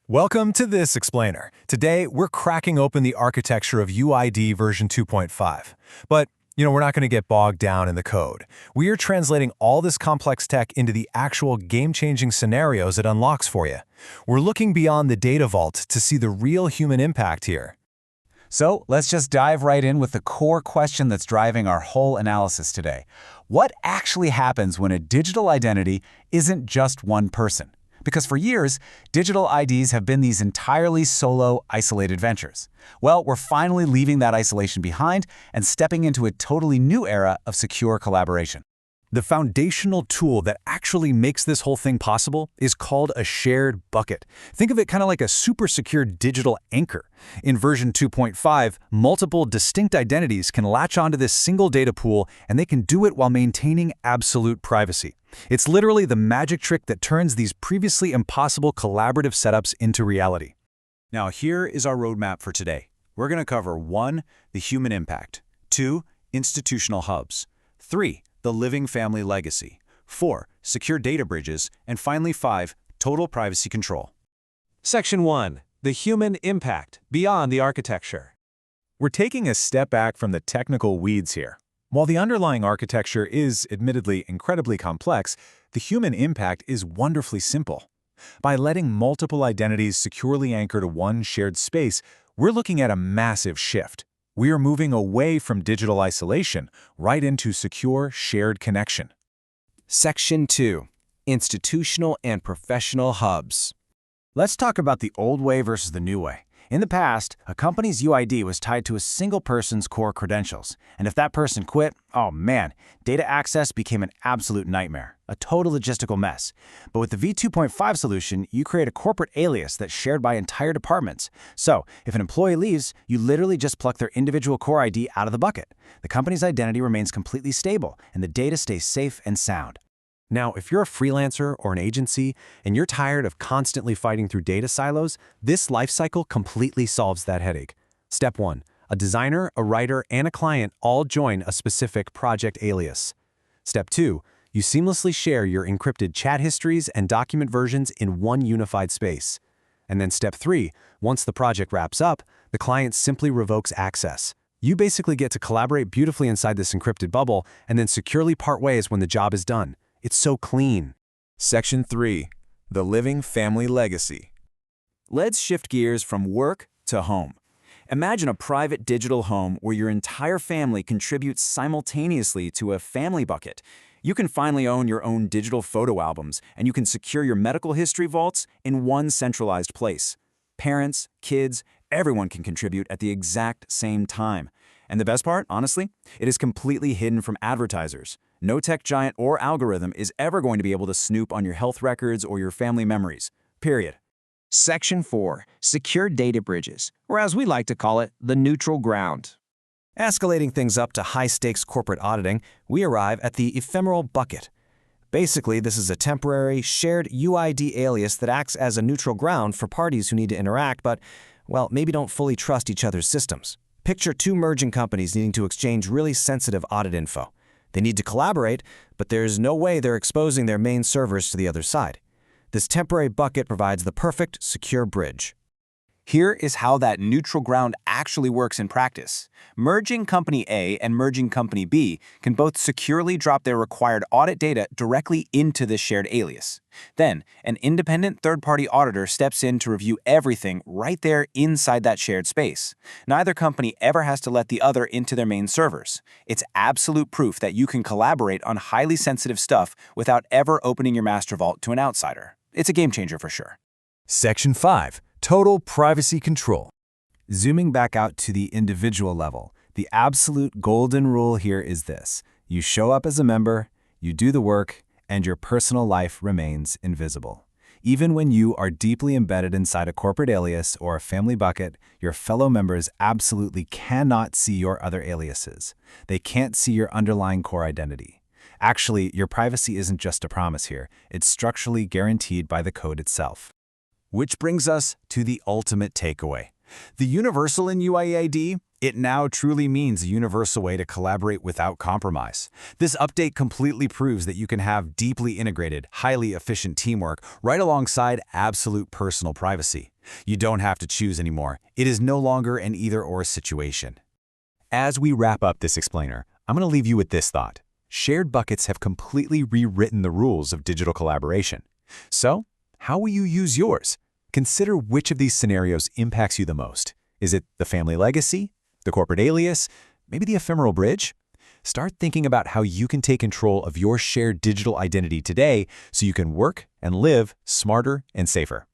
Welcome to this explainer. Today, we're cracking open the architecture of UID version 2.5. But, we're not going to get bogged down in the code. We are translating all this complex tech into the actual game-changing scenarios it unlocks for you. We're looking beyond the data vault to see the real human impact here. So let's just dive right in with the core question that's driving our whole analysis today. What actually happens when a digital identity isn't just one person? Because for years, digital IDs have been these entirely solo, isolated ventures. Well, we're finally leaving that isolation behind and stepping into a totally new era of secure collaboration. The foundational tool that actually makes this whole thing possible is called a shared bucket. Think of it kind of like a super secure digital anchor. In version 2.5, multiple distinct identities can latch onto this single data pool, and they can do it while maintaining absolute privacy. It's literally the magic trick that turns these previously impossible collaborative setups into reality. Now, here is our roadmap for today. We're going to cover 1. The human impact, 2. Institutional hubs, 3. The living family legacy, 4. Secure data bridges, and finally 5. Total privacy control. Section 1. The human impact beyond the architecture. We're taking a step back from the technical weeds here. While the underlying architecture is, admittedly, incredibly complex, the human impact is wonderfully simple. By letting multiple identities securely anchor to one shared space, we're looking at a massive shift. We are moving away from digital isolation right into secure, shared connection. Section 2. Institutional and professional hubs. Let's talk about the old way versus the new way. In the past, a company's UID was tied to a single person's core credentials, and if that person quit, oh man, data access became an absolute nightmare, a total logistical mess. But with the v2.5 solution, you create a corporate alias that's shared by entire departments. So, if an employee leaves, you literally just pluck their individual core ID out of the bucket. The company's identity remains completely stable, and the data stays safe and sound. Now, if you're a freelancer or an agency and you're tired of constantly fighting through data silos, this lifecycle completely solves that headache. Step 1. A designer, a writer, and a client all join a specific project alias. Step 2. You seamlessly share your encrypted chat histories and document versions in one unified space. And then Step 3. Once the project wraps up, the client simply revokes access. You basically get to collaborate beautifully inside this encrypted bubble and then securely part ways when the job is done. It's so clean. Section 3. The living family legacy. Let's shift gears from work to home. Imagine a private digital home where your entire family contributes simultaneously to a family bucket. You can finally own your own digital photo albums, and you can secure your medical history vaults in one centralized place. Parents, kids, everyone can contribute at the exact same time. And the best part, honestly, it is completely hidden from advertisers. No tech giant or algorithm is ever going to be able to snoop on your health records or your family memories. Period. Section 4. Secure data bridges, or as we like to call it, the neutral ground. Escalating things up to high-stakes corporate auditing, we arrive at the ephemeral bucket. Basically, this is a temporary, shared UID alias that acts as a neutral ground for parties who need to interact but, well, maybe don't fully trust each other's systems. Picture two merging companies needing to exchange really sensitive audit info. They need to collaborate, but there's no way they're exposing their main servers to the other side. This temporary bucket provides the perfect, secure bridge. Here is how that neutral ground actually works in practice. Merging Company A and merging Company B can both securely drop their required audit data directly into this shared alias. Then, an independent third-party auditor steps in to review everything right there inside that shared space. Neither company ever has to let the other into their main servers. It's absolute proof that you can collaborate on highly sensitive stuff without ever opening your master vault to an outsider. It's a game changer for sure. Section 5. Total privacy control. Zooming back out to the individual level, the absolute golden rule here is this. You show up as a member, you do the work, and your personal life remains invisible. Even when you are deeply embedded inside a corporate alias or a family bucket, your fellow members absolutely cannot see your other aliases. They can't see your underlying core identity. Actually, your privacy isn't just a promise here. It's structurally guaranteed by the code itself. Which brings us to the ultimate takeaway. The universal in UIID It now truly means a universal way to collaborate without compromise. This update completely proves that you can have deeply integrated, highly efficient teamwork right alongside absolute personal privacy. You don't have to choose anymore. It is no longer an either-or situation. As we wrap up this explainer, I'm going to leave you with this thought. Shared buckets have completely rewritten the rules of digital collaboration. So, how will you use yours? Consider which of these scenarios impacts you the most. Is it the family legacy, the corporate alias, maybe the ephemeral bridge? Start thinking about how you can take control of your shared digital identity today so you can work and live smarter and safer.